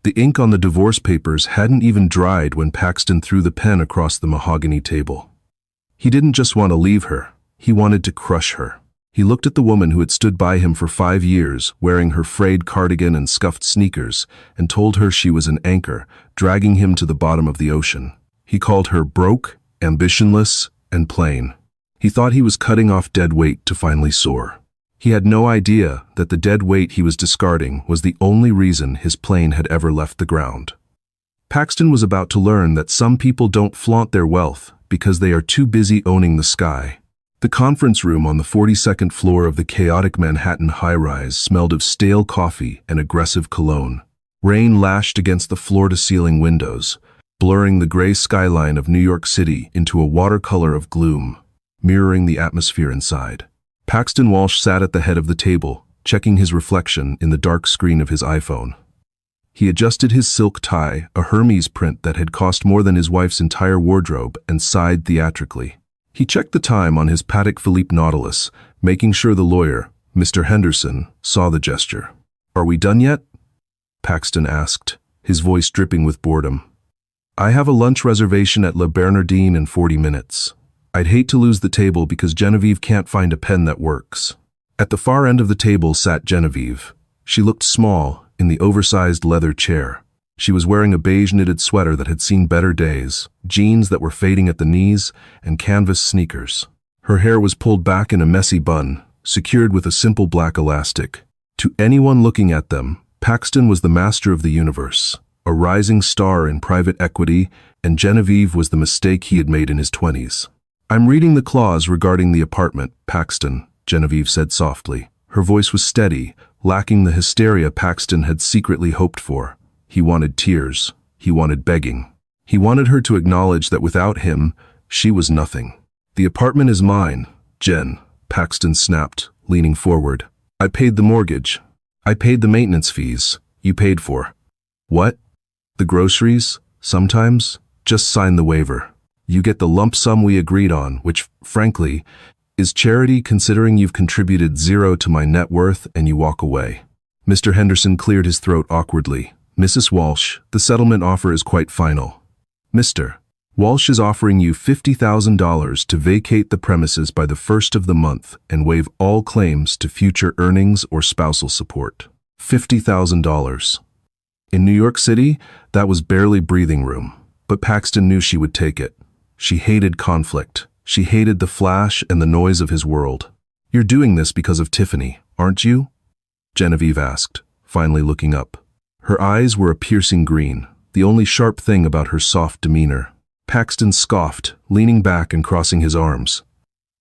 The ink on the divorce papers hadn't even dried when Paxton threw the pen across the mahogany table. He didn't just want to leave her, he wanted to crush her. He looked at the woman who had stood by him for 5 years, wearing her frayed cardigan and scuffed sneakers, and told her she was an anchor, dragging him to the bottom of the ocean. He called her broke, ambitionless, and plain. He thought he was cutting off dead weight to finally soar. He had no idea that the dead weight he was discarding was the only reason his plane had ever left the ground. Paxton was about to learn that some people don't flaunt their wealth because they are too busy owning the sky. The conference room on the 42nd floor of the chaotic Manhattan high-rise smelled of stale coffee and aggressive cologne. Rain lashed against the floor-to-ceiling windows, blurring the gray skyline of New York City into a watercolor of gloom, mirroring the atmosphere inside. Paxton Walsh sat at the head of the table, checking his reflection in the dark screen of his iPhone. He adjusted his silk tie, a Hermes print that had cost more than his wife's entire wardrobe, and sighed theatrically. He checked the time on his Patek Philippe Nautilus, making sure the lawyer, Mr. Henderson, saw the gesture. "Are we done yet?" Paxton asked, his voice dripping with boredom. "I have a lunch reservation at Le Bernardin in 40 minutes. I'd hate to lose the table because Genevieve can't find a pen that works." At the far end of the table sat Genevieve. She looked small in the oversized leather chair. She was wearing a beige knitted sweater that had seen better days, jeans that were fading at the knees, and canvas sneakers. Her hair was pulled back in a messy bun, secured with a simple black elastic. To anyone looking at them, Paxton was the master of the universe, a rising star in private equity, and Genevieve was the mistake he had made in his 20s. "I'm reading the clause regarding the apartment, Paxton," Genevieve said softly. Her voice was steady, lacking the hysteria Paxton had secretly hoped for. He wanted tears. He wanted begging. He wanted her to acknowledge that without him, she was nothing. "The apartment is mine, Jen," Paxton snapped, leaning forward. "I paid the mortgage. I paid the maintenance fees you paid for." "What? The groceries? Sometimes? Just sign the waiver. You get the lump sum we agreed on, which, frankly, is charity considering you've contributed 0 to my net worth and you walk away." Mr. Henderson cleared his throat awkwardly. "Mrs. Walsh, the settlement offer is quite final. Mr. Walsh is offering you $50,000 to vacate the premises by the 1st of the month and waive all claims to future earnings or spousal support." $50,000. In New York City, that was barely breathing room, but Paxton knew she would take it. She hated conflict. She hated the flash and the noise of his world. "You're doing this because of Tiffany, aren't you?" Genevieve asked, finally looking up. Her eyes were a piercing green, the only sharp thing about her soft demeanor. Paxton scoffed, leaning back and crossing his arms.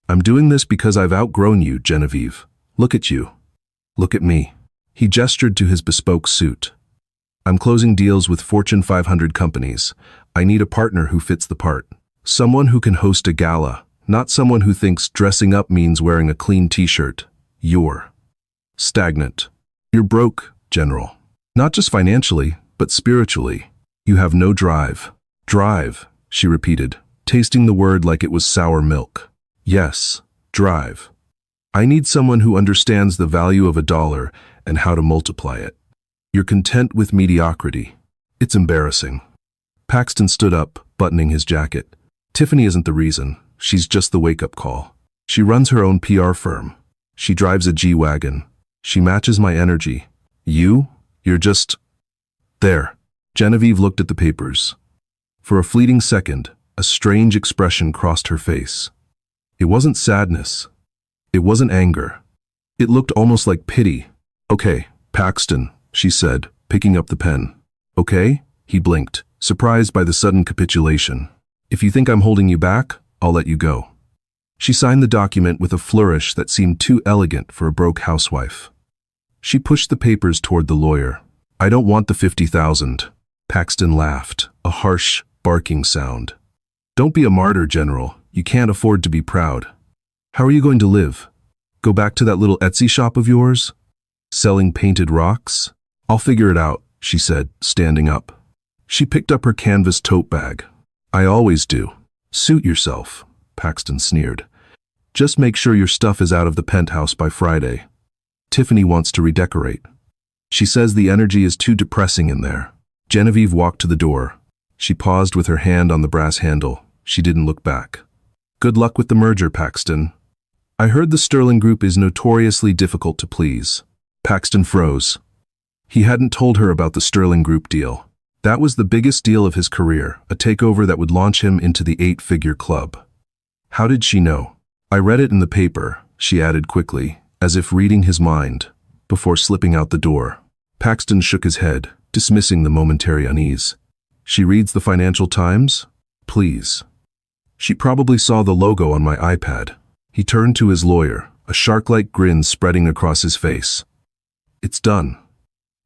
"I'm doing this because I've outgrown you, Genevieve. Look at you. Look at me." He gestured to his bespoke suit. "I'm closing deals with Fortune 500 companies. I need a partner who fits the part. Someone who can host a gala, not someone who thinks dressing up means wearing a clean t-shirt. You're stagnant. You're broke, General. Not just financially, but spiritually. You have no drive." "Drive," she repeated, tasting the word like it was sour milk. "Yes, drive. I need someone who understands the value of $1 and how to multiply it. You're content with mediocrity. It's embarrassing." Paxton stood up, buttoning his jacket. "Tiffany isn't the reason. She's just the wake-up call. She runs her own PR firm. She drives a G-Wagon. She matches my energy. You're just..." "There." Genevieve looked at the papers. For a fleeting second, a strange expression crossed her face. It wasn't sadness. It wasn't anger. It looked almost like pity. "Okay, Paxton," she said, picking up the pen. "Okay?" He blinked, surprised by the sudden capitulation. "If you think I'm holding you back, I'll let you go." She signed the document with a flourish that seemed too elegant for a broke housewife. She pushed the papers toward the lawyer. "I don't want the 50,000. Paxton laughed, a harsh, barking sound. "Don't be a martyr, General. You can't afford to be proud. How are you going to live? Go back to that little Etsy shop of yours? Selling painted rocks?" "I'll figure it out," she said, standing up. She picked up her canvas tote bag. "I always do." "Suit yourself," Paxton sneered. "Just make sure your stuff is out of the penthouse by Friday. Tiffany wants to redecorate. She says the energy is too depressing in there." Genevieve walked to the door. She paused with her hand on the brass handle. She didn't look back. Good luck with the merger, Paxton. I heard the Sterling Group is notoriously difficult to please. Paxton froze. He hadn't told her about the Sterling Group deal. That was the biggest deal of his career, a takeover that would launch him into the 8-figure club. How did she know? I read it in the paper, she added quickly, as if reading his mind, before slipping out the door. Paxton shook his head, dismissing the momentary unease. She reads the Financial Times? Please. She probably saw the logo on my iPad. He turned to his lawyer, a shark-like grin spreading across his face. It's done.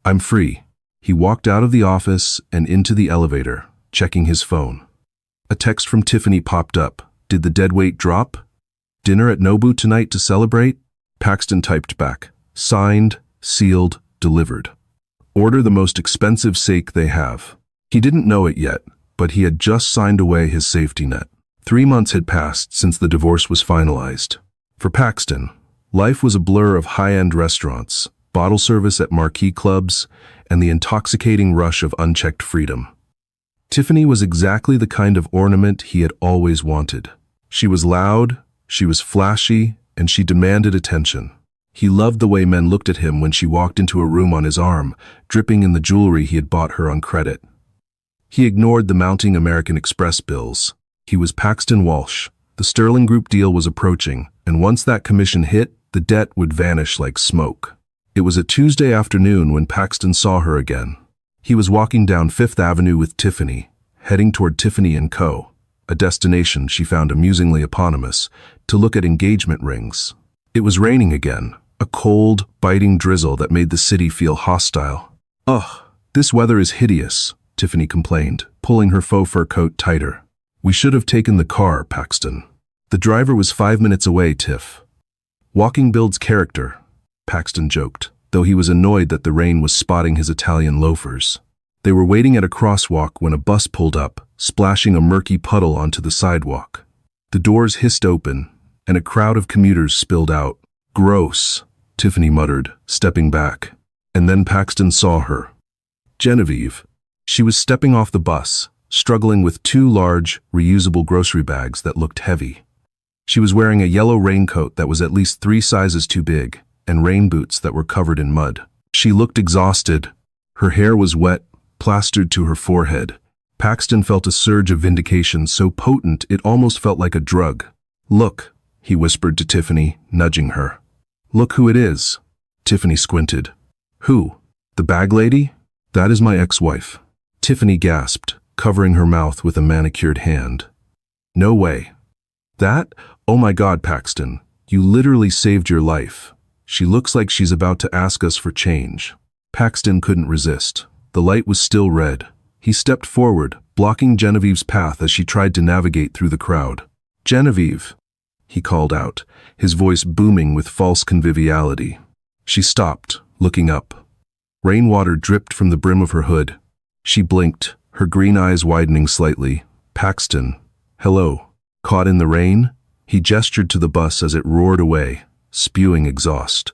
I'm free. He walked out of the office and into the elevator, checking his phone. A text from Tiffany popped up. Did the deadweight drop? Dinner at Nobu tonight to celebrate? Paxton typed back. Signed, sealed, delivered. Order the most expensive steak they have. He didn't know it yet, but he had just signed away his safety net. 3 months had passed since the divorce was finalized. For Paxton, life was a blur of high-end restaurants, bottle service at marquee clubs, and the intoxicating rush of unchecked freedom. Tiffany was exactly the kind of ornament he had always wanted. She was loud, she was flashy, and she demanded attention. He loved the way men looked at him when she walked into a room on his arm, dripping in the jewelry he had bought her on credit. He ignored the mounting American Express bills. He was Paxton Walsh. The Sterling Group deal was approaching, and once that commission hit, the debt would vanish like smoke. It was a Tuesday afternoon when Paxton saw her again. He was walking down Fifth Avenue with Tiffany, heading toward Tiffany & Co., a destination she found amusingly eponymous, to look at engagement rings. It was raining again, a cold, biting drizzle that made the city feel hostile. Ugh, this weather is hideous, Tiffany complained, pulling her faux fur coat tighter. We should have taken the car, Paxton. The driver was 5 minutes away, Tiff. Walking builds character, Paxton joked, though he was annoyed that the rain was spotting his Italian loafers. They were waiting at a crosswalk when a bus pulled up, splashing a murky puddle onto the sidewalk. The doors hissed open, and a crowd of commuters spilled out. Gross, Tiffany muttered, stepping back. And then Paxton saw her. Genevieve. She was stepping off the bus, struggling with 2 large, reusable grocery bags that looked heavy. She was wearing a yellow raincoat that was at least 3 sizes too big, and rain boots that were covered in mud. She looked exhausted. Her hair was wet, plastered to her forehead. Paxton felt a surge of vindication so potent it almost felt like a drug. Look, he whispered to Tiffany, nudging her. Look who it is. Tiffany squinted. Who? The bag lady? That is my ex-wife. Tiffany gasped, covering her mouth with a manicured hand. No way. That? Oh my God, Paxton. You literally saved your life. She looks like she's about to ask us for change. Paxton couldn't resist. The light was still red. He stepped forward, blocking Genevieve's path as she tried to navigate through the crowd. Genevieve, he called out, his voice booming with false conviviality. She stopped, looking up. Rainwater dripped from the brim of her hood. She blinked, her green eyes widening slightly. Paxton. Hello. Caught in the rain? He gestured to the bus as it roared away, spewing exhaust.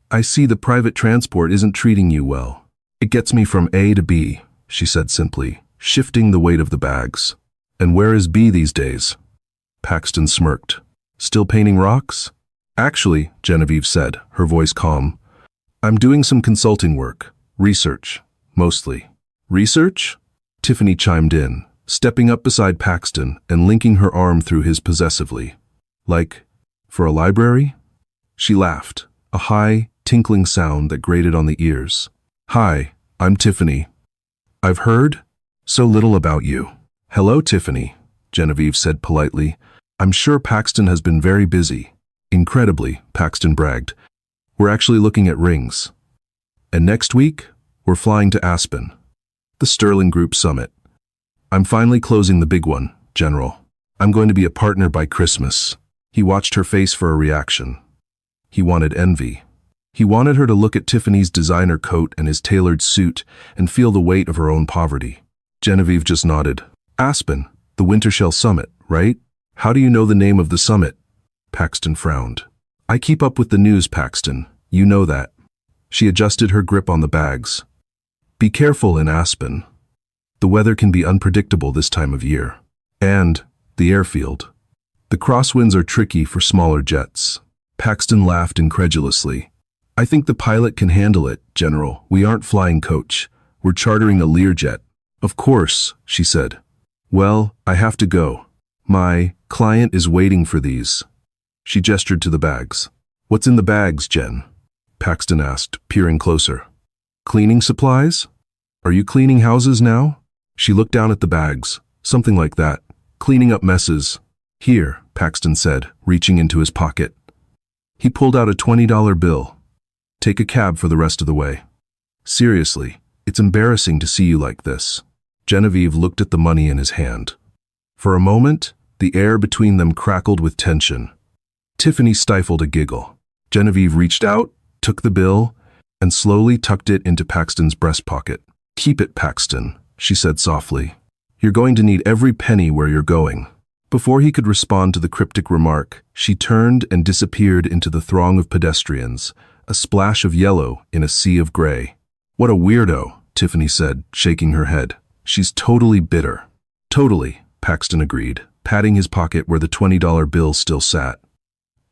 I see the private transport isn't treating you well. It gets me from A to B, she said simply, shifting the weight of the bags. And where is B these days? Paxton smirked. Still painting rocks? Actually, Genevieve said, her voice calm. I'm doing some consulting work. Research. Mostly. Research? Tiffany chimed in, stepping up beside Paxton and linking her arm through his possessively. Like, for a library? She laughed, a high, tinkling sound that grated on the ears. Hi, I'm Tiffany. I've heard so little about you. Hello, Tiffany, Genevieve said politely. I'm sure Paxton has been very busy. Incredibly, Paxton bragged. We're actually looking at rings. And next week, we're flying to Aspen. The Sterling Group Summit. I'm finally closing the big one, General. I'm going to be a partner by Christmas. He watched her face for a reaction. He wanted envy. He wanted her to look at Tiffany's designer coat and his tailored suit and feel the weight of her own poverty. Genevieve just nodded. Aspen, the Wintershell Summit, right? How do you know the name of the summit? Paxton frowned. I keep up with the news, Paxton. You know that. She adjusted her grip on the bags. Be careful in Aspen. The weather can be unpredictable this time of year. And the airfield. The crosswinds are tricky for smaller jets. Paxton laughed incredulously. I think the pilot can handle it, General. We aren't flying coach. We're chartering a Learjet. Of course, she said. Well, I have to go. My client is waiting for these. She gestured to the bags. What's in the bags, Jen? Paxton asked, peering closer. Cleaning supplies? Are you cleaning houses now? She looked down at the bags. Something like that. Cleaning up messes. Here, Paxton said, reaching into his pocket. He pulled out a $20 bill. Take a cab for the rest of the way. Seriously, it's embarrassing to see you like this. Genevieve looked at the money in his hand. For a moment, the air between them crackled with tension. Tiffany stifled a giggle. Genevieve reached out, took the bill, and slowly tucked it into Paxton's breast pocket. Keep it, Paxton, she said softly. You're going to need every penny where you're going. Before he could respond to the cryptic remark, she turned and disappeared into the throng of pedestrians, a splash of yellow in a sea of gray. What a weirdo, Tiffany said, shaking her head. She's totally bitter. Totally, Paxton agreed, patting his pocket where the $20 bill still sat.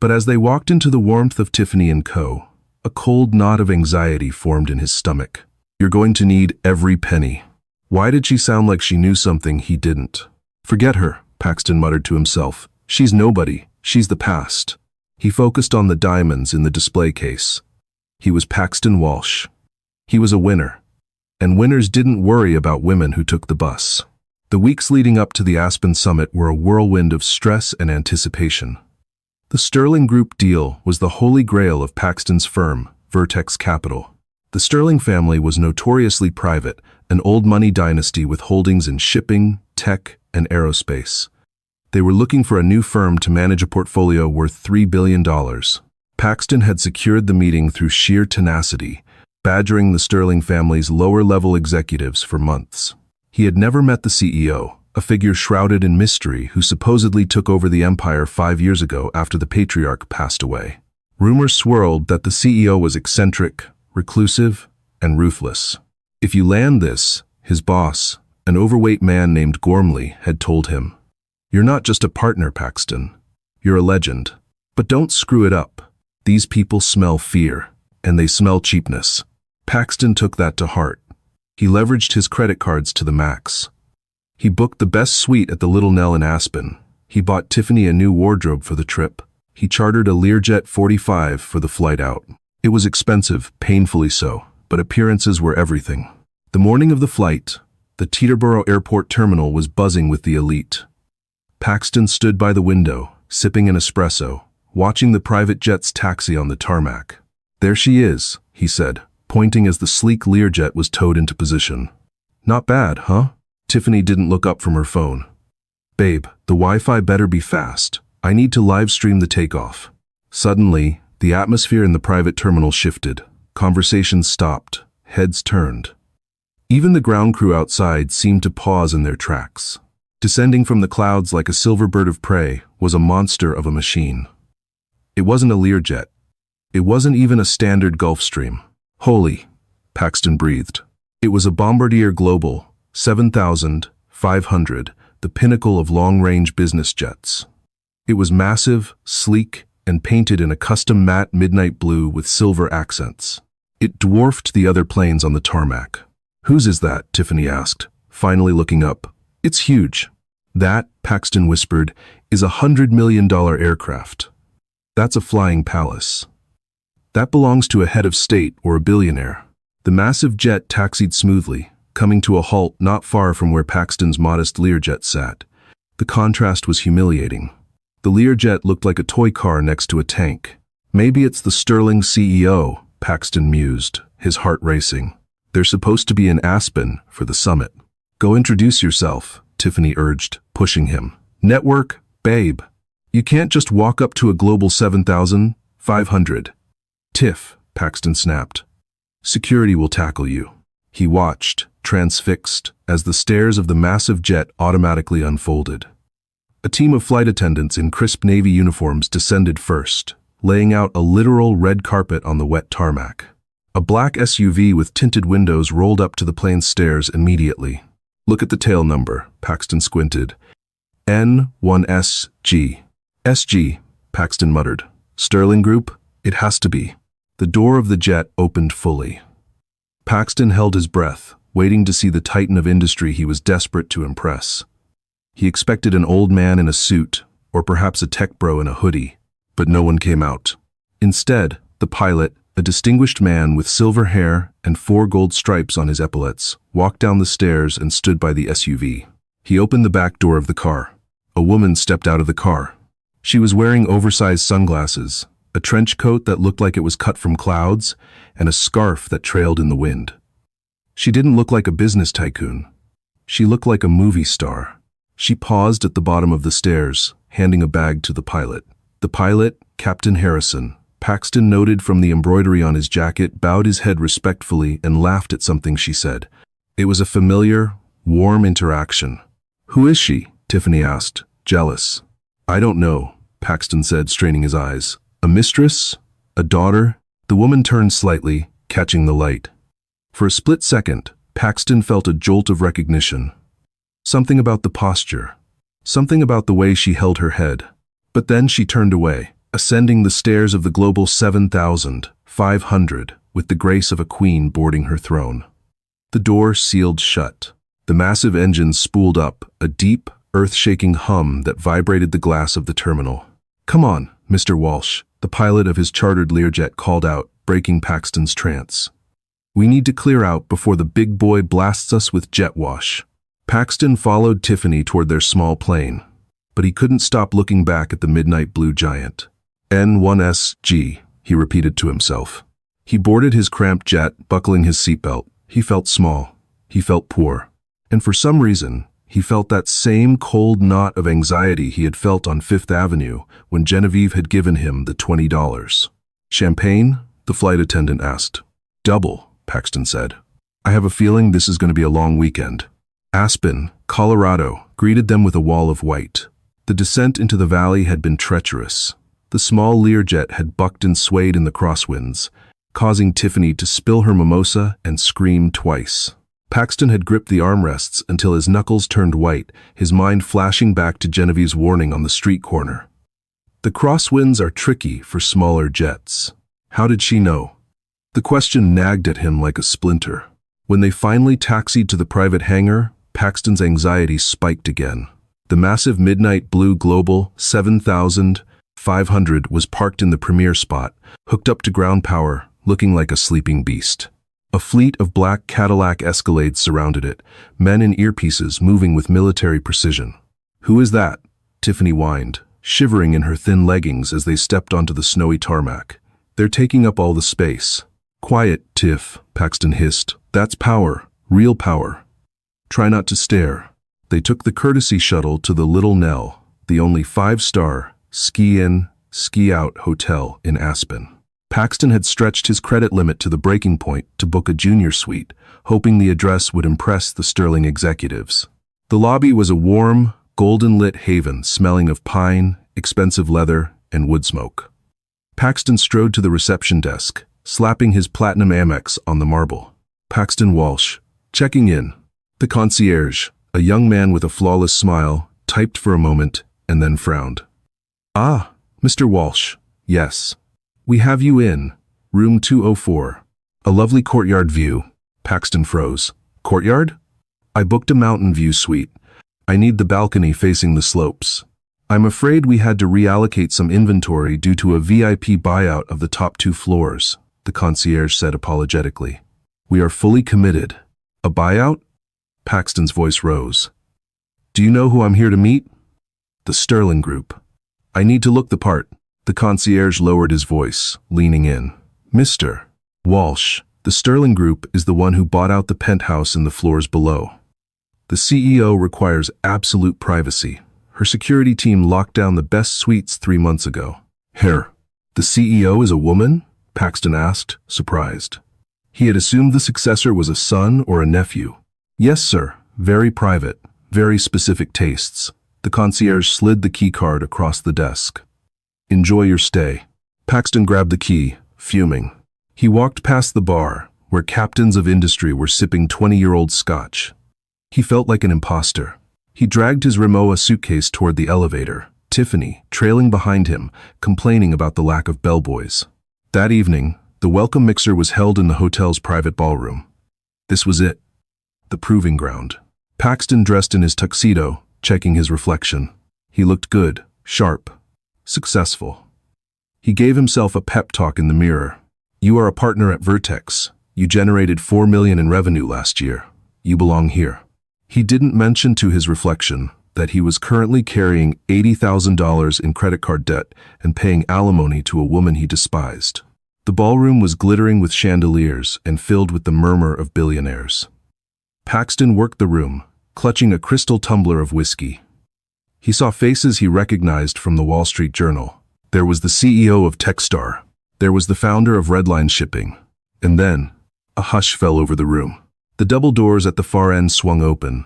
But as they walked into the warmth of Tiffany & Co., a cold knot of anxiety formed in his stomach. You're going to need every penny. Why did she sound like she knew something he didn't? Forget her, Paxton muttered to himself. She's nobody. She's the past. He focused on the diamonds in the display case. He was Paxton Walsh. He was a winner. And winners didn't worry about women who took the bus. The weeks leading up to the Aspen Summit were a whirlwind of stress and anticipation. The Sterling Group deal was the holy grail of Paxton's firm, Vertex Capital. The Sterling family was notoriously private, an old money dynasty with holdings in shipping, tech, and aerospace. They were looking for a new firm to manage a portfolio worth $3 billion. Paxton had secured the meeting through sheer tenacity, badgering the Sterling family's lower-level executives for months. He had never met the CEO, a figure shrouded in mystery who supposedly took over the empire 5 years ago after the patriarch passed away. Rumors swirled that the CEO was eccentric, reclusive, and ruthless. If you land this, his boss, an overweight man named Gormley, had told him, "You're not just a partner, Paxton. You're a legend. But don't screw it up. These people smell fear, and they smell cheapness." Paxton took that to heart. He leveraged his credit cards to the max. He booked the best suite at the Little Nell in Aspen. He bought Tiffany a new wardrobe for the trip. He chartered a Learjet 45 for the flight out. It was expensive, painfully so, but appearances were everything. The morning of the flight, the Teterboro Airport terminal was buzzing with the elite. Paxton stood by the window, sipping an espresso, watching the private jets taxi on the tarmac. "There she is," he said, pointing as the sleek Learjet was towed into position. "Not bad, huh?" Tiffany didn't look up from her phone. "Babe, the Wi-Fi better be fast. I need to live stream the takeoff." Suddenly, the atmosphere in the private terminal shifted. Conversations stopped. Heads turned. Even the ground crew outside seemed to pause in their tracks. Descending from the clouds like a silver bird of prey was a monster of a machine. It wasn't a Learjet. It wasn't even a standard Gulfstream. "Holy," Paxton breathed. It was a Bombardier Global 7500, the pinnacle of long-range business jets. It was massive, sleek, and painted in a custom matte midnight blue with silver accents. It dwarfed the other planes on the tarmac. "Whose is that?" Tiffany asked, finally looking up. "It's huge." "That," Paxton whispered, "is a $100 million aircraft. That's a flying palace. That belongs to a head of state or a billionaire." The massive jet taxied smoothly, coming to a halt not far from where Paxton's modest Learjet sat. The contrast was humiliating. The Learjet looked like a toy car next to a tank. "Maybe it's the Sterling CEO," Paxton mused, his heart racing. "They're supposed to be in Aspen for the summit." "Go introduce yourself," Tiffany urged, pushing him. "Network, babe. You can't just walk up to a Global 7500. "Tiff," Paxton snapped. "Security will tackle you." He watched, transfixed, as the stairs of the massive jet automatically unfolded. A team of flight attendants in crisp Navy uniforms descended first, laying out a literal red carpet on the wet tarmac. A black SUV with tinted windows rolled up to the plane's stairs immediately. Look at the tail number, Paxton squinted. N1SG. SG, Paxton muttered. Sterling Group? It has to be. The door of the jet opened fully. Paxton held his breath, waiting to see the titan of industry he was desperate to impress. He expected an old man in a suit, or perhaps a tech bro in a hoodie, but no one came out. Instead, the pilot, a distinguished man with silver hair and 4 gold stripes on his epaulets, walked down the stairs and stood by the SUV. He opened the back door of the car. A woman stepped out of the car. She was wearing oversized sunglasses, a trench coat that looked like it was cut from clouds, and a scarf that trailed in the wind. She didn't look like a business tycoon. She looked like a movie star. She paused at the bottom of the stairs, handing a bag to the pilot. The pilot, Captain Harrison, Paxton noted from the embroidery on his jacket, bowed his head respectfully and laughed at something she said. It was a familiar, warm interaction. "Who is she?" Tiffany asked, jealous. "I don't know," Paxton said, straining his eyes. "A mistress? A daughter?" The woman turned slightly, catching the light. For a split second, Paxton felt a jolt of recognition. Something about the posture. Something about the way she held her head. But then she turned away, ascending the stairs of the Global 7500 with the grace of a queen boarding her throne. The door sealed shut. The massive engine spooled up, a deep, earth-shaking hum that vibrated the glass of the terminal. "Come on, Mr. Walsh," the pilot of his chartered Learjet called out, breaking Paxton's trance. "We need to clear out before the big boy blasts us with jet wash." Paxton followed Tiffany toward their small plane, but he couldn't stop looking back at the midnight blue giant. N1SG, he repeated to himself. He boarded his cramped jet, buckling his seatbelt. He felt small. He felt poor. And for some reason, he felt that same cold knot of anxiety he had felt on Fifth Avenue when Genevieve had given him the $20. "Champagne?" the flight attendant asked. "Double," Paxton said. "I have a feeling this is going to be a long weekend." Aspen, Colorado, greeted them with a wall of white. The descent into the valley had been treacherous. The small Learjet had bucked and swayed in the crosswinds, causing Tiffany to spill her mimosa and scream twice. Paxton had gripped the armrests until his knuckles turned white, his mind flashing back to Genevieve's warning on the street corner. The crosswinds are tricky for smaller jets. How did she know? The question nagged at him like a splinter. When they finally taxied to the private hangar, Paxton's anxiety spiked again. The massive midnight blue Global 7500 was parked in the premier spot, hooked up to ground power, looking like a sleeping beast. A fleet of black Cadillac Escalades surrounded it, men in earpieces moving with military precision. "Who is that?" Tiffany whined, shivering in her thin leggings as they stepped onto the snowy tarmac. "They're taking up all the space." "Quiet, Tiff," Paxton hissed. "That's power, real power. Try not to stare." They took the courtesy shuttle to the Little Nell, the only 5-star, ski-in, ski-out hotel in Aspen. Paxton had stretched his credit limit to the breaking point to book a junior suite, hoping the address would impress the Sterling executives. The lobby was a warm, golden-lit haven smelling of pine, expensive leather, and wood smoke. Paxton strode to the reception desk, slapping his platinum Amex on the marble. "Paxton Walsh, checking in." The concierge, a young man with a flawless smile, typed for a moment and then frowned. "Ah, Mr. Walsh, yes. We have you in, room 204. A lovely courtyard view." Paxton froze. "Courtyard? I booked a mountain view suite. I need the balcony facing the slopes. I'm afraid we had to reallocate some inventory due to a VIP buyout of the top 2 floors," the concierge said apologetically. "We are fully committed." "A buyout?" Paxton's voice rose. "Do you know who I'm here to meet?" "The Sterling Group. I need to look the part." The concierge lowered his voice, leaning in. "Mr. Walsh, the Sterling Group is the one who bought out the penthouse in the floors below. The CEO requires absolute privacy. Her security team locked down the best suites 3 months ago." "Her. The CEO is a woman?" Paxton asked, surprised. He had assumed the successor was a son or a nephew. "Yes, sir. Very private. Very specific tastes." The concierge slid the key card across the desk. "Enjoy your stay." Paxton grabbed the key, fuming. He walked past the bar, where captains of industry were sipping 20-year-old scotch. He felt like an imposter. He dragged his Rimowa suitcase toward the elevator, Tiffany trailing behind him, complaining about the lack of bellboys. That evening, the welcome mixer was held in the hotel's private ballroom. This was it. The proving ground. Paxton dressed in his tuxedo, checking his reflection. He looked good, sharp, successful. He gave himself a pep talk in the mirror. You are a partner at Vertex. You generated $4 million in revenue last year. You belong here. He didn't mention to his reflection that he was currently carrying $80,000 in credit card debt and paying alimony to a woman he despised. The ballroom was glittering with chandeliers and filled with the murmur of billionaires. Paxton worked the room, clutching a crystal tumbler of whiskey. He saw faces he recognized from the Wall Street Journal. There was the CEO of Techstar. There was the founder of Redline Shipping. And then, a hush fell over the room. The double doors at the far end swung open.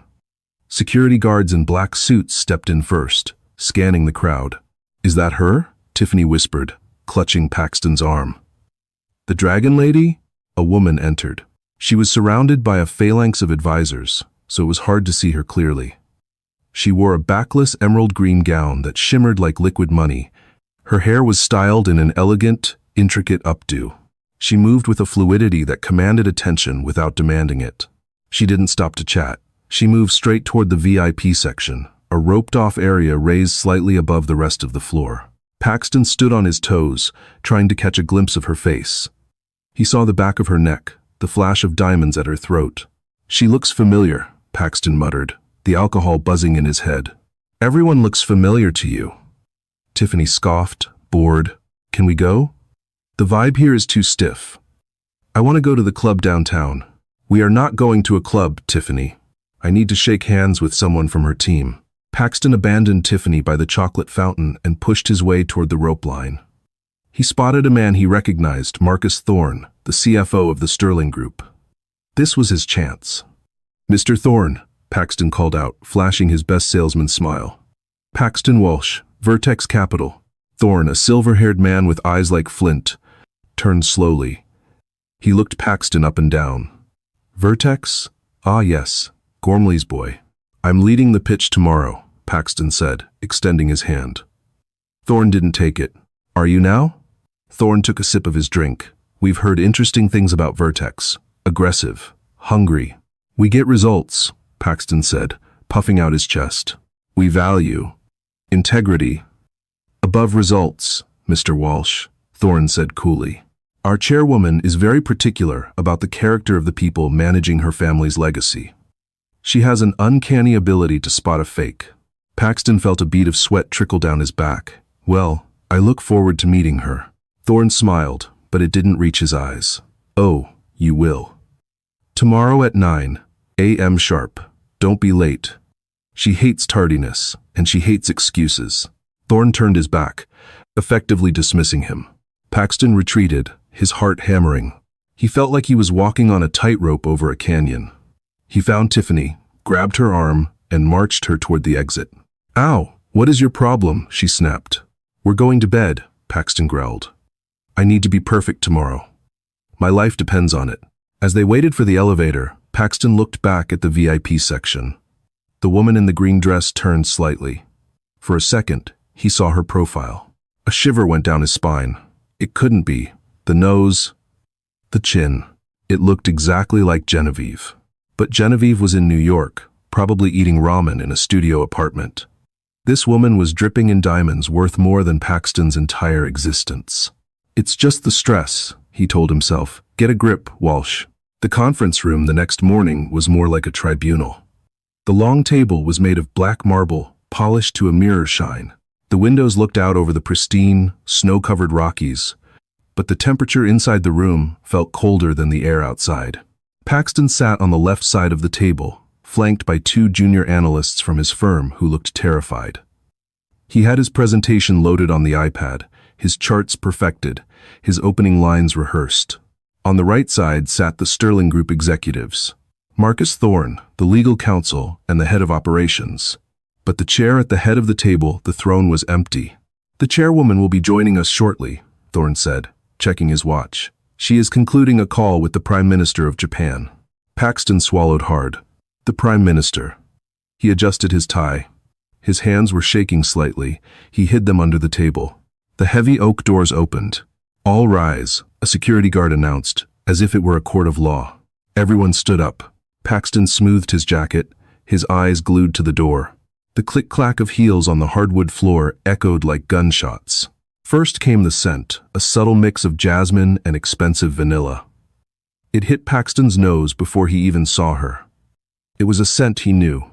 Security guards in black suits stepped in first, scanning the crowd. Is that her? Tiffany whispered, clutching Paxton's arm. The Dragon Lady? A woman entered. She was surrounded by a phalanx of advisors, so it was hard to see her clearly. She wore a backless emerald green gown that shimmered like liquid money. Her hair was styled in an elegant, intricate updo. She moved with a fluidity that commanded attention without demanding it. She didn't stop to chat. She moved straight toward the VIP section, a roped-off area raised slightly above the rest of the floor. Paxton stood on his toes, trying to catch a glimpse of her face. He saw the back of her neck, the flash of diamonds at her throat. She looks familiar, Paxton muttered, the alcohol buzzing in his head. Everyone looks familiar to you. Tiffany scoffed, bored. Can we go? The vibe here is too stiff. I want to go to the club downtown. We are not going to a club, Tiffany. I need to shake hands with someone from her team. Paxton abandoned Tiffany by the chocolate fountain and pushed his way toward the rope line. He spotted a man he recognized, Marcus Thorne, the CFO of the Sterling Group. This was his chance. Mr. Thorne, Paxton called out, flashing his best salesman smile. Paxton Walsh, Vertex Capital. Thorne, a silver-haired man with eyes like flint, turned slowly. He looked Paxton up and down. Vertex? Ah, yes, Gormley's boy. I'm leading the pitch tomorrow, Paxton said, extending his hand. Thorne didn't take it. Are you now? Thorne took a sip of his drink. We've heard interesting things about Vertex. Aggressive. Hungry. We get results, Paxton said, puffing out his chest. We value integrity above results, Mr. Walsh, Thorne said coolly. Our chairwoman is very particular about the character of the people managing her family's legacy. She has an uncanny ability to spot a fake. Paxton felt a bead of sweat trickle down his back. Well, I look forward to meeting her. Thorne smiled, but it didn't reach his eyes. Oh, you will. Tomorrow at 9 a.m. sharp. Don't be late. She hates tardiness, and she hates excuses. Thorne turned his back, effectively dismissing him. Paxton retreated, his heart hammering. He felt like he was walking on a tightrope over a canyon. He found Tiffany, grabbed her arm, and marched her toward the exit. Ow, what is your problem? She snapped. We're going to bed, Paxton growled. I need to be perfect tomorrow. My life depends on it. As they waited for the elevator, Paxton looked back at the VIP section. The woman in the green dress turned slightly. For a second, he saw her profile. A shiver went down his spine. It couldn't be. The nose, the chin. It looked exactly like Genevieve. But Genevieve was in New York, probably eating ramen in a studio apartment. This woman was dripping in diamonds worth more than Paxton's entire existence. It's just the stress, he told himself. Get a grip, Walsh. The conference room the next morning was more like a tribunal. The long table was made of black marble, polished to a mirror shine. The windows looked out over the pristine, snow-covered Rockies, but the temperature inside the room felt colder than the air outside. Paxton sat on the left side of the table, flanked by two junior analysts from his firm who looked terrified. He had his presentation loaded on the iPad, his charts perfected, his opening lines rehearsed. On the right side sat the Sterling Group executives, Marcus Thorne, the legal counsel and the head of operations. But the chair at the head of the table, the throne, was empty. The chairwoman will be joining us shortly, Thorne said, checking his watch. She is concluding a call with the Prime Minister of Japan. Paxton swallowed hard. The Prime Minister. He adjusted his tie. His hands were shaking slightly. He hid them under the table. The heavy oak doors opened. "All rise," a security guard announced, as if it were a court of law. Everyone stood up. Paxton smoothed his jacket, his eyes glued to the door. The click-clack of heels on the hardwood floor echoed like gunshots. First came the scent, a subtle mix of jasmine and expensive vanilla. It hit Paxton's nose before he even saw her. It was a scent he knew.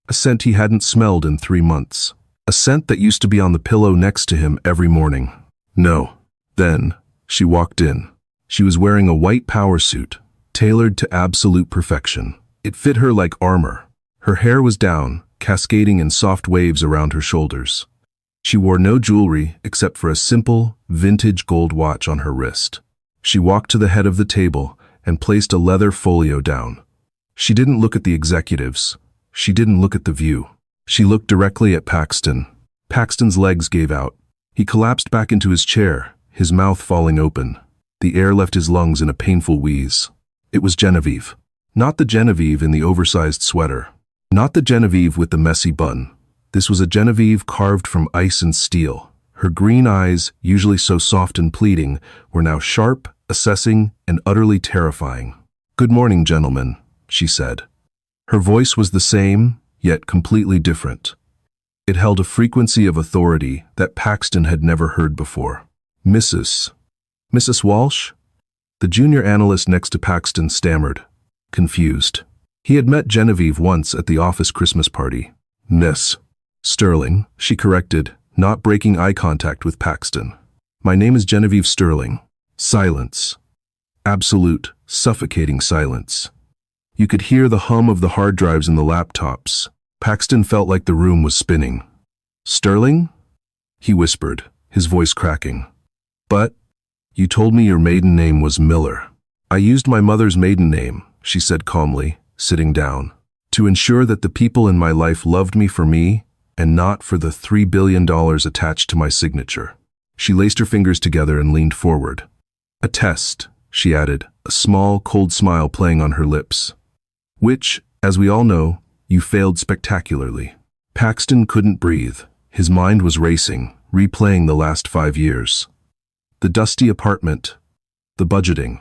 A scent he hadn't smelled in 3 months. A scent that used to be on the pillow next to him every morning. No. Then, she walked in. She was wearing a white power suit, tailored to absolute perfection. It fit her like armor. Her hair was down, cascading in soft waves around her shoulders. She wore no jewelry except for a simple, vintage gold watch on her wrist. She walked to the head of the table and placed a leather folio down. She didn't look at the executives. She didn't look at the view. She looked directly at Paxton. Paxton's legs gave out. He collapsed back into his chair, his mouth falling open. The air left his lungs in a painful wheeze. It was Genevieve. Not the Genevieve in the oversized sweater. Not the Genevieve with the messy bun. This was a Genevieve carved from ice and steel. Her green eyes, usually so soft and pleading, were now sharp, assessing, and utterly terrifying. "Good morning, gentlemen," she said. Her voice was the same, yet completely different. It held a frequency of authority that Paxton had never heard before. Mrs. Walsh?" The junior analyst next to Paxton stammered, confused. He had met Genevieve once at the office Christmas party. "Miss Sterling," she corrected, not breaking eye contact with Paxton. "My name is Genevieve Sterling." Silence. Absolute, suffocating silence. You could hear the hum of the hard drives in the laptops. Paxton felt like the room was spinning. "Sterling?" he whispered, his voice cracking. "But you told me your maiden name was Miller." "I used my mother's maiden name," she said calmly, sitting down, "to ensure that the people in my life loved me for me and not for the $3 billion attached to my signature." She laced her fingers together and leaned forward. "A test," she added, a small, cold smile playing on her lips. "Which, as we all know, you failed spectacularly." Paxton couldn't breathe. His mind was racing, replaying the last 5 years. The dusty apartment, the budgeting,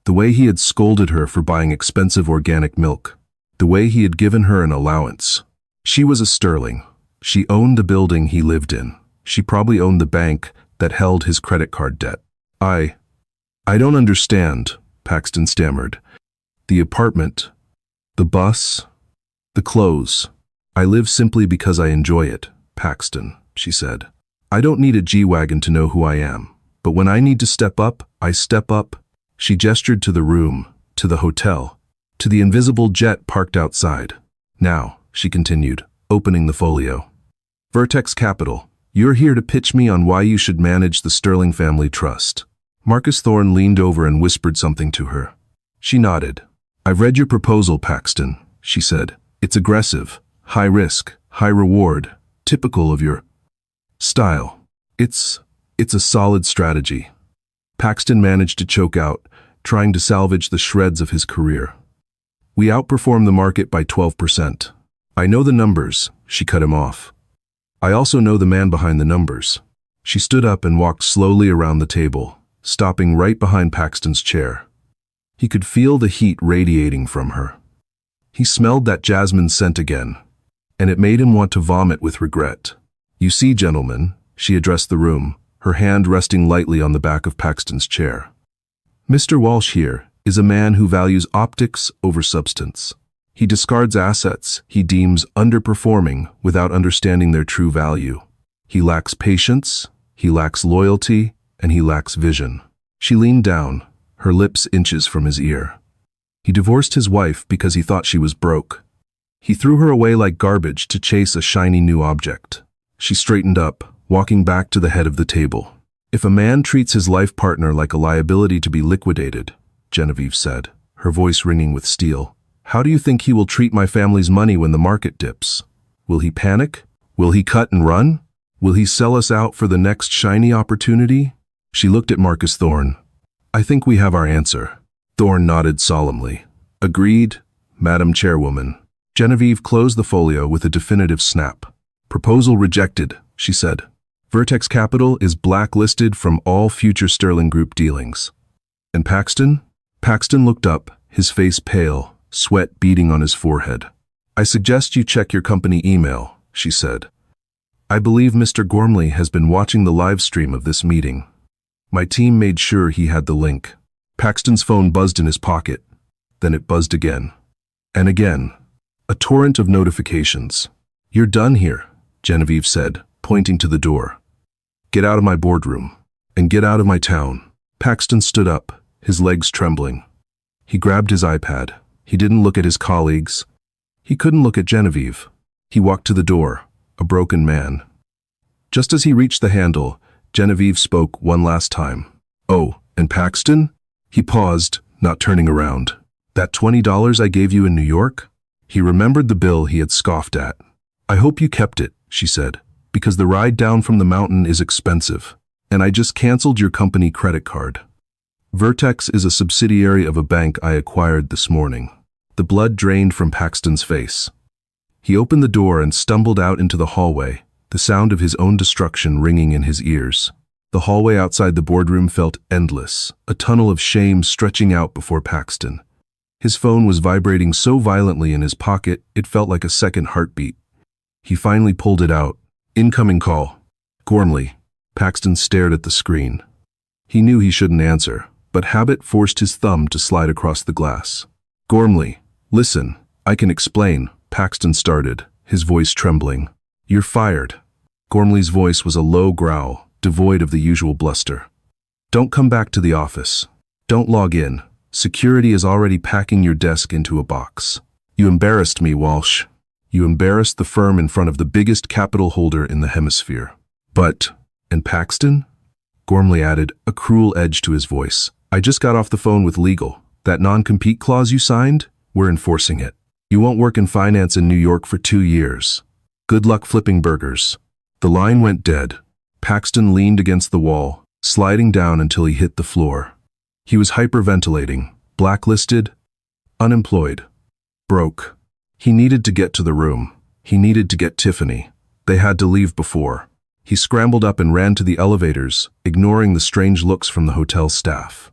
the way he had scolded her for buying expensive organic milk, the way he had given her an allowance. She was a Sterling. She owned the building he lived in. She probably owned the bank that held his credit card debt. I don't understand," Paxton stammered. "The apartment, the bus, the clothes. I live simply because I enjoy it, Paxton," she said. "I don't need a G-Wagon to know who I am. But when I need to step up, I step up." She gestured to the room, to the hotel, to the invisible jet parked outside. "Now," she continued, opening the folio. "Vertex Capital, you're here to pitch me on why you should manage the Sterling Family Trust." Marcus Thorne leaned over and whispered something to her. She nodded. "I've read your proposal, Paxton," she said. "It's aggressive, high risk, high reward, typical of your style. It's a solid strategy." Paxton managed to choke out, trying to salvage the shreds of his career. "We outperform the market by 12%. I know the numbers," she cut him off. "I also know the man behind the numbers." She stood up and walked slowly around the table, stopping right behind Paxton's chair. He could feel the heat radiating from her. He smelled that jasmine scent again, and it made him want to vomit with regret. "You see, gentlemen," she addressed the room, her hand resting lightly on the back of Paxton's chair. "Mr. Walsh here is a man who values optics over substance. He discards assets he deems underperforming without understanding their true value. He lacks patience, he lacks loyalty, and he lacks vision." She leaned down, her lips inches from his ear. He divorced his wife because he thought she was broke. He threw her away like garbage to chase a shiny new object. She straightened up, walking back to the head of the table. "If a man treats his life partner like a liability to be liquidated," Genevieve said, her voice ringing with steel, "how do you think he will treat my family's money when the market dips? Will he panic? Will he cut and run? Will he sell us out for the next shiny opportunity?" She looked at Marcus Thorne. "I think we have our answer." Thorne nodded solemnly. "Agreed, Madam Chairwoman. Genevieve closed the folio with a definitive snap. Proposal rejected, she said. Vertex Capital is blacklisted from all future Sterling Group dealings. And Paxton? Paxton looked up, his face pale, sweat beading on his forehead. I suggest you check your company email, she said. I believe Mr. Gormley has been watching the live stream of this meeting. My team made sure he had the link. Paxton's phone buzzed in his pocket. Then it buzzed again. And again. A torrent of notifications. You're done here, Genevieve said, pointing to the door. Get out of my boardroom. And get out of my town. Paxton stood up, his legs trembling. He grabbed his iPad. He didn't look at his colleagues. He couldn't look at Genevieve. He walked to the door, a broken man. Just as he reached the handle, Genevieve spoke one last time. Oh, and Paxton? He paused, not turning around. That $20 I gave you in New York? He remembered the bill he had scoffed at. I hope you kept it, she said, because the ride down from the mountain is expensive, and I just canceled your company credit card. Vertex is a subsidiary of a bank I acquired this morning. The blood drained from Paxton's face. He opened the door and stumbled out into the hallway, the sound of his own destruction ringing in his ears. The hallway outside the boardroom felt endless, a tunnel of shame stretching out before Paxton. His phone was vibrating so violently in his pocket, it felt like a second heartbeat. He finally pulled it out. Incoming call. Gormley. Paxton stared at the screen. He knew he shouldn't answer, but habit forced his thumb to slide across the glass. Gormley, listen, I can explain, Paxton started, his voice trembling. You're fired. Gormley's voice was a low growl, devoid of the usual bluster. Don't come back to the office. Don't log in. Security is already packing your desk into a box. You embarrassed me, Walsh. You embarrassed the firm in front of the biggest capital holder in the hemisphere. But, and Paxton? Gormley added, a cruel edge to his voice. I just got off the phone with legal. That non-compete clause you signed? We're enforcing it. You won't work in finance in New York for 2 years. Good luck flipping burgers. The line went dead. Paxton leaned against the wall, sliding down until he hit the floor. He was hyperventilating, blacklisted, unemployed, broke. He needed to get to the room. He needed to get Tiffany. They had to leave before. He scrambled up and ran to the elevators, ignoring the strange looks from the hotel staff.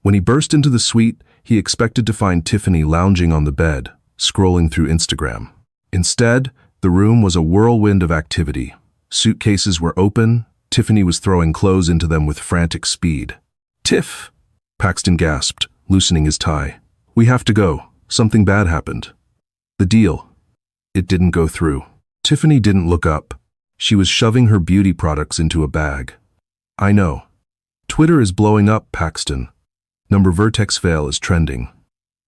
When he burst into the suite, he expected to find Tiffany lounging on the bed, scrolling through Instagram. Instead, the room was a whirlwind of activity. Suitcases were open. Tiffany was throwing clothes into them with frantic speed. Tiff! Paxton gasped, loosening his tie. We have to go. Something bad happened. The deal. It didn't go through. Tiffany didn't look up. She was shoving her beauty products into a bag. I know. Twitter is blowing up, Paxton. Number Vertex fail is trending.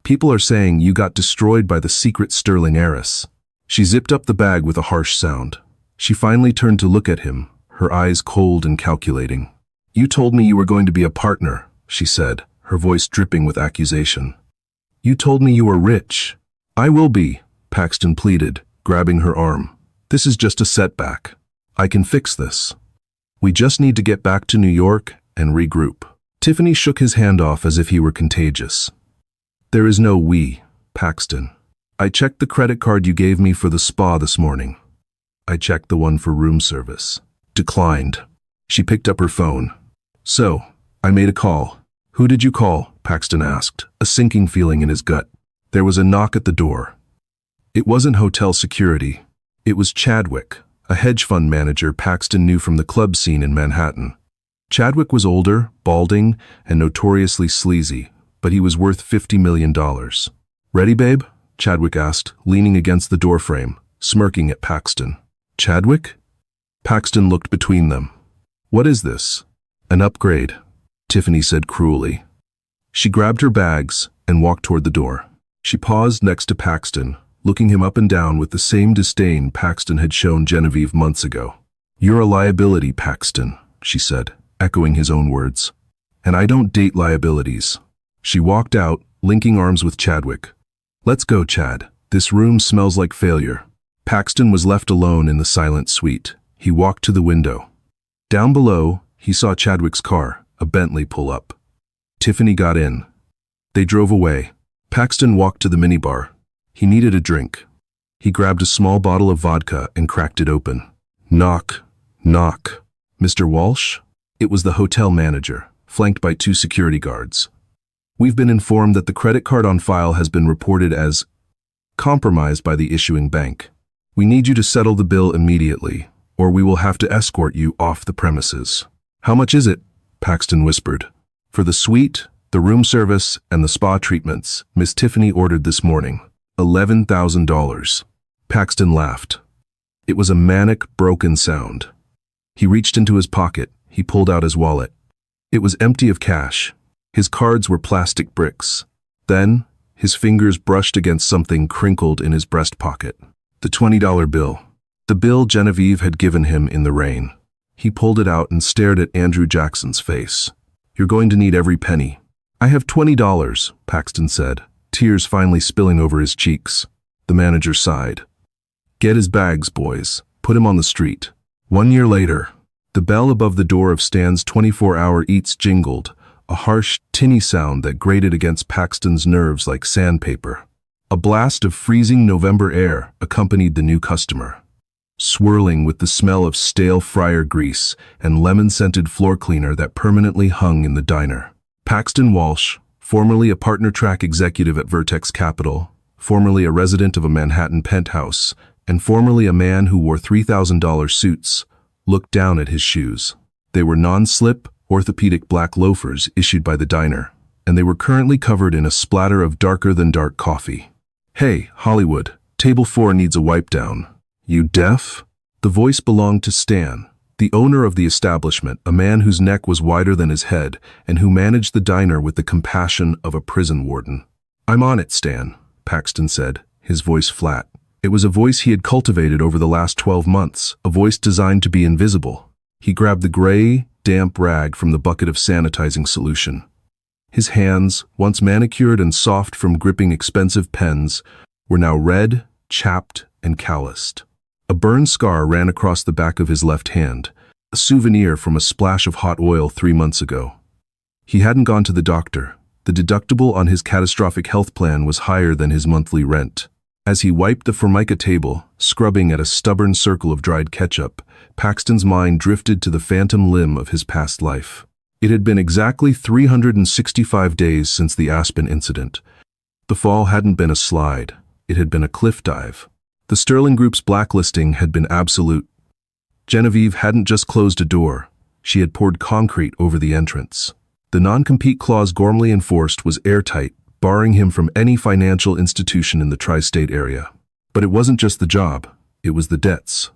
People are saying you got destroyed by the secret Sterling heiress. She zipped up the bag with a harsh sound. She finally turned to look at him, her eyes cold and calculating. You told me you were going to be a partner, she said, her voice dripping with accusation. You told me you were rich. I will be, Paxton pleaded, grabbing her arm. This is just a setback. I can fix this. We just need to get back to New York and regroup. Tiffany shook his hand off as if he were contagious. There is no we, Paxton. I checked the credit card you gave me for the spa this morning. I checked the one for room service. Declined. She picked up her phone. So, I made a call. Who did you call? Paxton asked, a sinking feeling in his gut. There was a knock at the door. It wasn't hotel security. It was Chadwick, a hedge fund manager Paxton knew from the club scene in Manhattan. Chadwick was older, balding, and notoriously sleazy, but he was worth $50 million. Ready, babe? Chadwick asked, leaning against the doorframe, smirking at Paxton. Chadwick? Paxton looked between them. What is this? An upgrade, Tiffany said cruelly. She grabbed her bags and walked toward the door. She paused next to Paxton, looking him up and down with the same disdain Paxton had shown Genevieve months ago. You're a liability, Paxton, she said, echoing his own words. And I don't date liabilities. She walked out, linking arms with Chadwick. Let's go, Chad. This room smells like failure. Paxton was left alone in the silent suite. He walked to the window. Down below, he saw Chadwick's car, a Bentley, pull up. Tiffany got in. They drove away. Paxton walked to the minibar, He needed a drink. He grabbed a small bottle of vodka and cracked it open. Knock, knock. Mr. Walsh? It was the hotel manager, flanked by 2 security guards. We've been informed that the credit card on file has been reported as compromised by the issuing bank. We need you to settle the bill immediately, or we will have to escort you off the premises. How much is it? Paxton whispered. For the suite, the room service, and the spa treatments, Miss Tiffany ordered this morning. $11,000. Paxton laughed. It was a manic, broken sound. He reached into his pocket. He pulled out his wallet. It was empty of cash. His cards were plastic bricks. Then, his fingers brushed against something crinkled in his breast pocket. The $20 bill. The bill Genevieve had given him in the rain. He pulled it out and stared at Andrew Jackson's face. You're going to need every penny. I have $20, Paxton said, tears finally spilling over his cheeks. The manager sighed. Get his bags, boys. Put him on the street. 1 year later, the bell above the door of Stan's 24-hour eats jingled, a harsh, tinny sound that grated against Paxton's nerves like sandpaper. A blast of freezing November air accompanied the new customer, swirling with the smell of stale fryer grease and lemon-scented floor cleaner that permanently hung in the diner. Paxton Walsh, formerly a partner track executive at Vertex Capital, formerly a resident of a Manhattan penthouse, and formerly a man who wore $3,000 suits, looked down at his shoes. They were non-slip, orthopedic black loafers issued by the diner, and they were currently covered in a splatter of darker-than-dark coffee. Hey, Hollywood, table 4 needs a wipe down. You deaf? The voice belonged to Stan, the owner of the establishment, a man whose neck was wider than his head and who managed the diner with the compassion of a prison warden. I'm on it, Stan, Paxton said, his voice flat. It was a voice he had cultivated over the last 12 months, a voice designed to be invisible. He grabbed the gray, damp rag from the bucket of sanitizing solution. His hands, once manicured and soft from gripping expensive pens, were now red, chapped, and calloused. A burn scar ran across the back of his left hand, a souvenir from a splash of hot oil 3 months ago. He hadn't gone to the doctor. The deductible on his catastrophic health plan was higher than his monthly rent. As he wiped the Formica table, scrubbing at a stubborn circle of dried ketchup, Paxton's mind drifted to the phantom limb of his past life. It had been exactly 365 days since the Aspen incident. The fall hadn't been a slide. It had been a cliff dive. The Sterling Group's blacklisting had been absolute. Genevieve hadn't just closed a door. She had poured concrete over the entrance. The non-compete clause Gormley enforced was airtight, barring him from any financial institution in the tri-state area. But it wasn't just the job, it was the debts.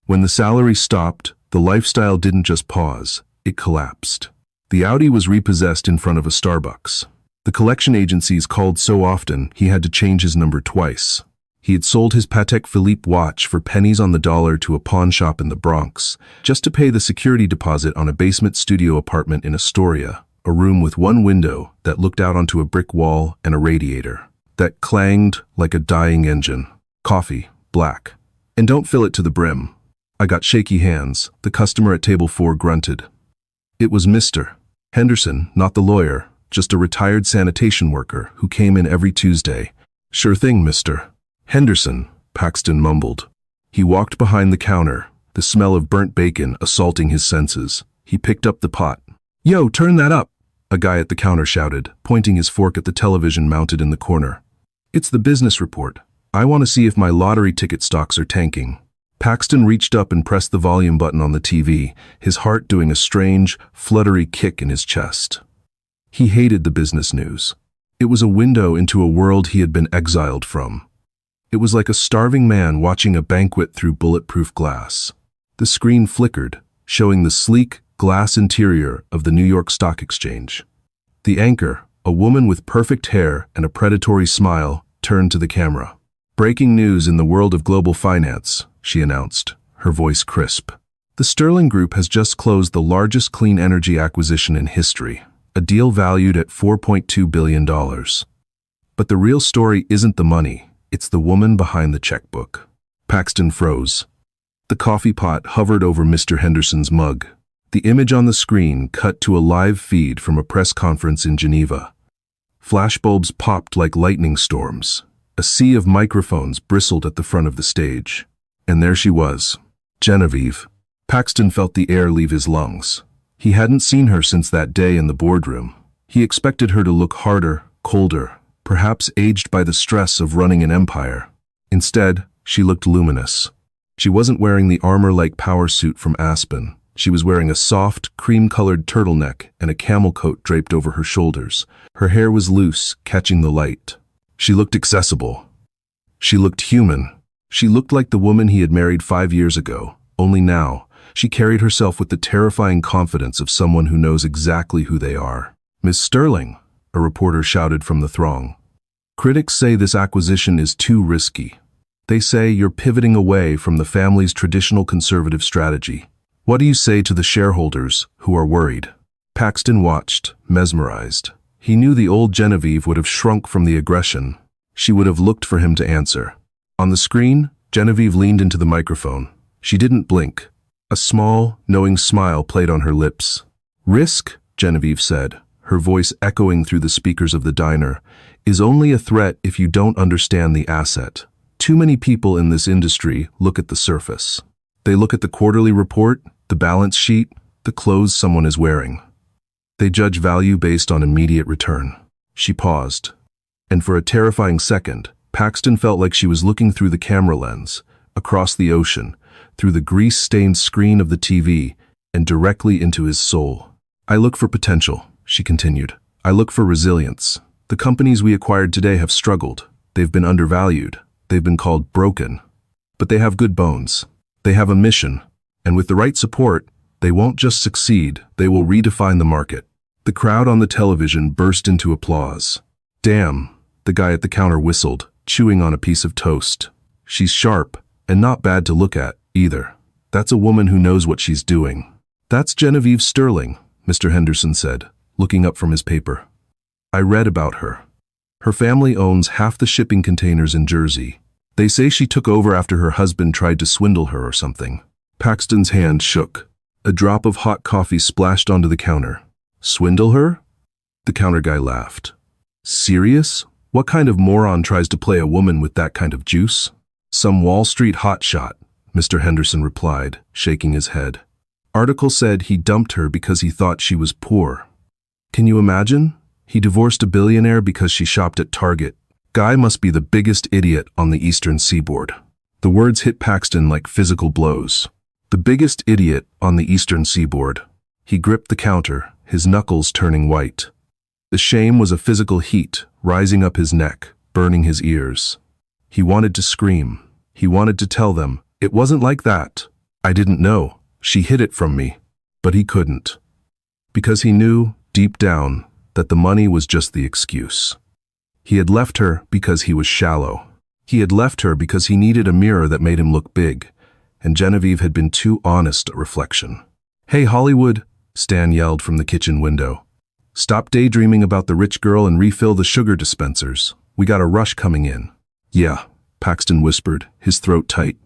When the salary stopped, the lifestyle didn't just pause, it collapsed. The Audi was repossessed in front of a Starbucks. The collection agencies called so often he had to change his number twice. He had sold his Patek Philippe watch for pennies on the dollar to a pawn shop in the Bronx, just to pay the security deposit on a basement studio apartment in Astoria, a room with one window that looked out onto a brick wall and a radiator that clanged like a dying engine. Coffee, black. And don't fill it to the brim. I got shaky hands. The customer at table 4 grunted. It was Mr. Henderson, not the lawyer, just a retired sanitation worker who came in every Tuesday. Sure thing, Mr. Henderson, Paxton mumbled. He walked behind the counter, the smell of burnt bacon assaulting his senses. He picked up the pot. Yo, turn that up, a guy at the counter shouted, pointing his fork at the television mounted in the corner. It's the business report. I want to see if my lottery ticket stocks are tanking. Paxton reached up and pressed the volume button on the TV, his heart doing a strange, fluttery kick in his chest. He hated the business news. It was a window into a world he had been exiled from. It was like a starving man watching a banquet through bulletproof glass. The screen flickered, showing the sleek, glass interior of the New York Stock Exchange. The anchor, a woman with perfect hair and a predatory smile, turned to the camera. Breaking news in the world of global finance, she announced, her voice crisp. The Sterling Group has just closed the largest clean energy acquisition in history, a deal valued at $4.2 billion. But the real story isn't the money, it's the woman behind the checkbook. Paxton froze. The coffee pot hovered over Mr. Henderson's mug. The image on the screen cut to a live feed from a press conference in Geneva. Flashbulbs popped like lightning storms. A sea of microphones bristled at the front of the stage. And there she was, Genevieve. Paxton felt the air leave his lungs. He hadn't seen her since that day in the boardroom. He expected her to look harder, colder, perhaps aged by the stress of running an empire. Instead, she looked luminous. She wasn't wearing the armor-like power suit from Aspen. She was wearing a soft, cream-colored turtleneck and a camel coat draped over her shoulders. Her hair was loose, catching the light. She looked accessible. She looked human. She looked like the woman he had married 5 years ago, only now, she carried herself with the terrifying confidence of someone who knows exactly who they are. "Miss Sterling," a reporter shouted from the throng. "Critics say this acquisition is too risky. They say you're pivoting away from the family's traditional conservative strategy. What do you say to the shareholders who are worried?" Paxton watched, mesmerized. He knew the old Genevieve would have shrunk from the aggression. She would have looked for him to answer. On the screen, Genevieve leaned into the microphone. She didn't blink. A small, knowing smile played on her lips. "Risk," Genevieve said, her voice echoing through the speakers of the diner, "is only a threat if you don't understand the asset. Too many people in this industry look at the surface. They look at the quarterly report, the balance sheet, the clothes someone is wearing. They judge value based on immediate return." She paused. And for a terrifying second, Paxton felt like she was looking through the camera lens, across the ocean, through the grease-stained screen of the TV, and directly into his soul. "I look for potential," she continued. "I look for resilience. The companies we acquired today have struggled. They've been undervalued. They've been called broken. But they have good bones. They have a mission. And with the right support, they won't just succeed, they will redefine the market." The crowd on the television burst into applause. "Damn," the guy at the counter whistled, chewing on a piece of toast. "She's sharp, and not bad to look at, either. That's a woman who knows what she's doing." "That's Genevieve Sterling," Mr. Henderson said, looking up from his paper. "I read about her. Her family owns half the shipping containers in Jersey. They say she took over after her husband tried to swindle her or something." Paxton's hand shook. A drop of hot coffee splashed onto the counter. "Swindle her?" The counter guy laughed. "Serious? What kind of moron tries to play a woman with that kind of juice?" "Some Wall Street hotshot," Mr. Henderson replied, shaking his head. "Article said he dumped her because he thought she was poor. Can you imagine? He divorced a billionaire because she shopped at Target. Guy must be the biggest idiot on the Eastern Seaboard." The words hit Paxton like physical blows. The biggest idiot on the Eastern Seaboard. He gripped the counter, his knuckles turning white. The shame was a physical heat, rising up his neck, burning his ears. He wanted to scream. He wanted to tell them, "It wasn't like that. I didn't know. She hid it from me." But he couldn't. Because he knew, deep down, that the money was just the excuse. He had left her because he was shallow. He had left her because he needed a mirror that made him look big, and Genevieve had been too honest a reflection. "Hey, Hollywood," Stan yelled from the kitchen window. "Stop daydreaming about the rich girl and refill the sugar dispensers. We got a rush coming in." "Yeah," Paxton whispered, his throat tight.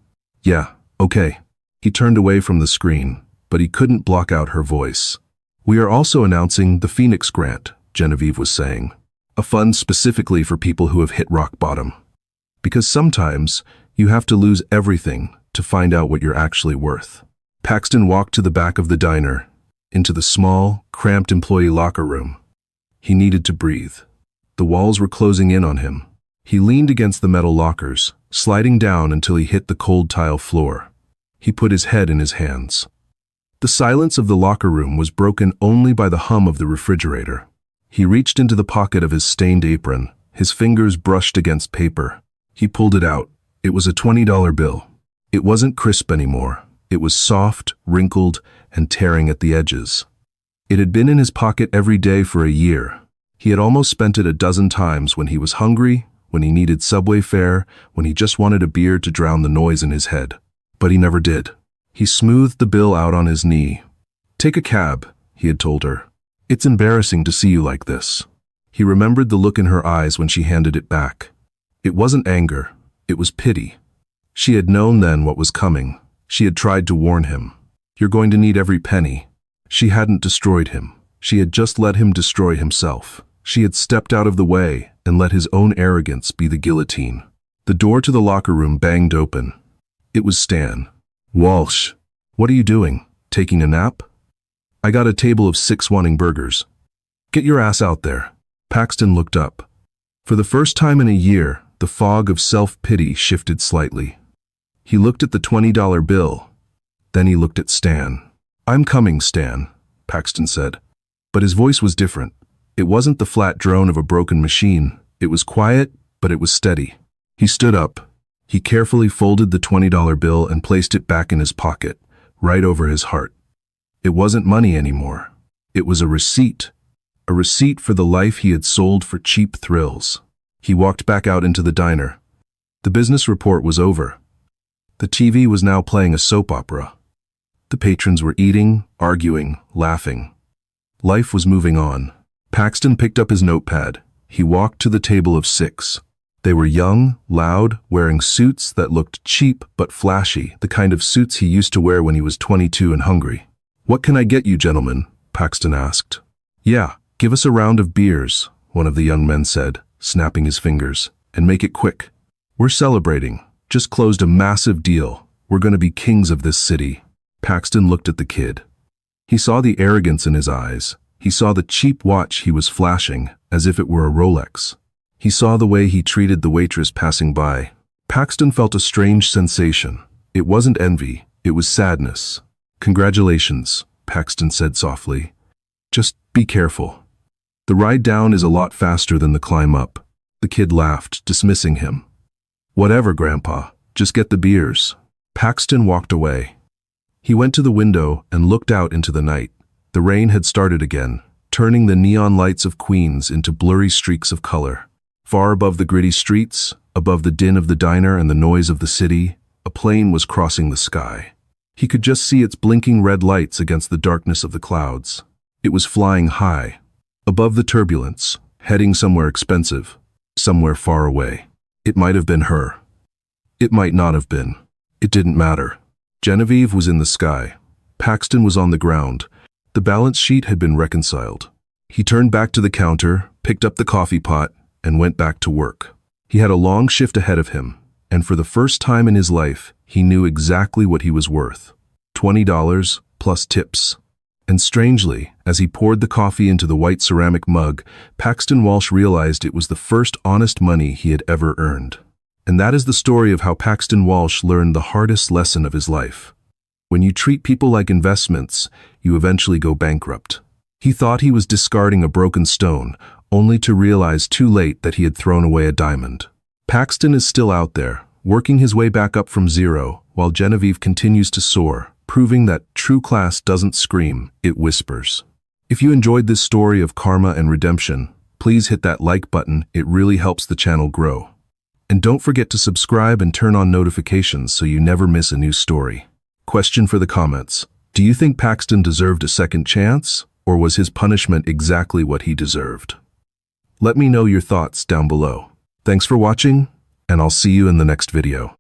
"Yeah, okay." He turned away from the screen, but he couldn't block out her voice. "We are also announcing the Phoenix Grant," Genevieve was saying. "A fund specifically for people who have hit rock bottom. Because sometimes you have to lose everything to find out what you're actually worth." Paxton walked to the back of the diner, into the small, cramped employee locker room. He needed to breathe. The walls were closing in on him. He leaned against the metal lockers, sliding down until he hit the cold tile floor. He put his head in his hands. The silence of the locker room was broken only by the hum of the refrigerator. He reached into the pocket of his stained apron. His fingers brushed against paper. He pulled it out. It was a $20 bill. It wasn't crisp anymore. It was soft, wrinkled, and tearing at the edges. It had been in his pocket every day for a year. He had almost spent it a dozen times when he was hungry, when he needed subway fare, when he just wanted a beer to drown the noise in his head. But he never did. He smoothed the bill out on his knee. "Take a cab," he had told her. "It's embarrassing to see you like this." He remembered the look in her eyes when she handed it back. It wasn't anger. It was pity. She had known then what was coming. She had tried to warn him. "You're going to need every penny." She hadn't destroyed him. She had just let him destroy himself. She had stepped out of the way and let his own arrogance be the guillotine. The door to the locker room banged open. It was Stan. "Walsh, what are you doing? Taking a nap? I got a table of 6 wanting burgers. Get your ass out there." Paxton looked up. For the first time in a year, the fog of self-pity shifted slightly. He looked at the $20 bill. Then he looked at Stan. "I'm coming, Stan," Paxton said. But his voice was different. It wasn't the flat drone of a broken machine. It was quiet, but it was steady. He stood up. He carefully folded the $20 bill and placed it back in his pocket, right over his heart. It wasn't money anymore. It was a receipt for the life he had sold for cheap thrills. He walked back out into the diner. The business report was over. The TV was now playing a soap opera. The patrons were eating, arguing, laughing. Life was moving on. Paxton picked up his notepad. He walked to the table of 6. They were young, loud, wearing suits that looked cheap but flashy, the kind of suits he used to wear when he was 22 and hungry. "What can I get you, gentlemen?" Paxton asked. "Yeah, give us a round of beers," one of the young men said, snapping his fingers. "And make it quick. We're celebrating. Just closed a massive deal. We're going to be kings of this city." Paxton looked at the kid. He saw the arrogance in his eyes. He saw the cheap watch he was flashing, as if it were a Rolex. He saw the way he treated the waitress passing by. Paxton felt a strange sensation. It wasn't envy, it was sadness. "Congratulations," Paxton said softly. "Just be careful. The ride down is a lot faster than the climb up." The kid laughed, dismissing him. "Whatever, Grandpa. Just get the beers." Paxton walked away. He went to the window and looked out into the night. The rain had started again, turning the neon lights of Queens into blurry streaks of color. Far above the gritty streets, above the din of the diner and the noise of the city, a plane was crossing the sky. He could just see its blinking red lights against the darkness of the clouds. It was flying high, above the turbulence, heading somewhere expensive, somewhere far away. It might have been her. It might not have been. It didn't matter. Genevieve was in the sky. Paxton was on the ground. The balance sheet had been reconciled. He turned back to the counter, picked up the coffee pot, and went back to work. He had a long shift ahead of him, and for the first time in his life, he knew exactly what he was worth. $20 plus tips. And strangely, as he poured the coffee into the white ceramic mug, Paxton Walsh realized it was the first honest money he had ever earned. And that is the story of how Paxton Walsh learned the hardest lesson of his life. When you treat people like investments, you eventually go bankrupt. He thought he was discarding a broken stone, only to realize too late that he had thrown away a diamond. Paxton is still out there, working his way back up from zero, while Genevieve continues to soar, proving that true class doesn't scream, it whispers. If you enjoyed this story of karma and redemption, please hit that like button, it really helps the channel grow. And don't forget to subscribe and turn on notifications so you never miss a new story. Question for the comments. Do you think Paxton deserved a second chance, or was his punishment exactly what he deserved? Let me know your thoughts down below. Thanks for watching, and I'll see you in the next video.